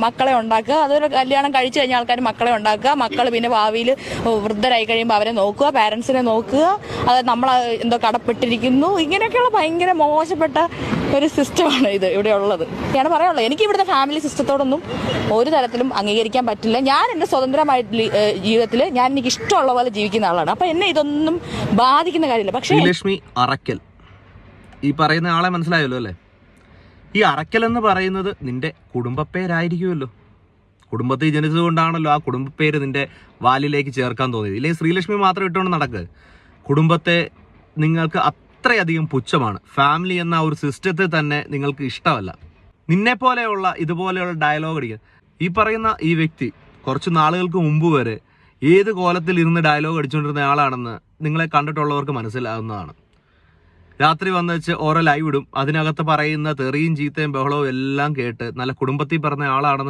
മക്കളെ ഉണ്ടാക്കുക, അതൊരു കല്യാണം കഴിച്ചു കഴിഞ്ഞ ആൾക്കാർ മക്കളെ ഉണ്ടാക്കുക, മക്കൾ പിന്നെ ഭാവിയിൽ വൃദ്ധരായി കഴിയുമ്പോൾ അവരെ നോക്കുക, പാരൻസിനെ നോക്കുക, അത് നമ്മൾ എന്തോ കടപ്പെട്ടിരിക്കുന്നു, ഇങ്ങനെയൊക്കെയുള്ള ഭയങ്കര മോശപ്പെട്ട ഒരു സിസ്റ്റമാണ് ഇത് ഇവിടെ ഉള്ളത്. ഞാൻ പറയാനുള്ളത്, എനിക്ക് ഇവിടുത്തെ ഫാമിലി സിസ്റ്റത്തോടൊന്നും ഒരു തരത്തിലും അംഗീകരിക്കാൻ പറ്റില്ല. ഞാൻ എൻ്റെ സ്വതന്ത്രമായിട്ട് ജീവിതത്തിൽ എനിക്ക് ഇഷ്ടമുള്ള പോലെ ജീവിക്കുന്ന ആളാണ്. അപ്പൊ എന്നെ ഇതൊന്നും ബാധിക്കുന്ന കാര്യമില്ല. പക്ഷേ ലക്ഷ്മി അറക്കൽ ഈ പറയുന്ന ആളെ മനസ്സിലായല്ലോ അല്ലേ? ഈ അറക്കൽ എന്ന് പറയുന്നത് നിന്റെ കുടുംബ പേരായിരിക്കുമല്ലോ. കുടുംബത്തിൽ ജനിച്ചത് കൊണ്ടാണല്ലോ ആ കുടുംബ പേര് നിന്റെ വാലിലേക്ക് ചേർക്കാൻ തോന്നിയത്. ഇല്ലെങ്കിൽ ശ്രീലക്ഷ്മി മാത്രം ഇട്ടുകൊണ്ട് നടക്കുക. കുടുംബത്തെ നിങ്ങൾക്ക് അത്രയധികം പുച്ഛമാണ്. ഫാമിലി എന്ന ഒരു സിസ്റ്റത്തെ തന്നെ നിങ്ങൾക്ക് ഇഷ്ടമല്ല. നിന്നെ പോലെയുള്ള ഇതുപോലെയുള്ള ഡയലോഗ് അടിക്കുക. ഈ പറയുന്ന ഈ വ്യക്തി കുറച്ച് നാളുകൾക്ക് മുമ്പ് വരെ ഏത് കോലത്തിൽ ഇരുന്ന് ഡയലോഗ് അടിച്ചുകൊണ്ടിരുന്ന ആളാണെന്ന് നിങ്ങളെ കണ്ടിട്ടുള്ളവർക്ക് മനസ്സിലാവുന്നതാണ്. രാത്രി വന്ന് വെച്ച് ഓരോ ലൈവ് ഇടും, അതിനകത്ത് പറയുന്ന തെറിയും ചീത്തയും ബഹളവും എല്ലാം കേട്ട് നല്ല കുടുംബത്തിൽ പറഞ്ഞ ആളാണെന്ന്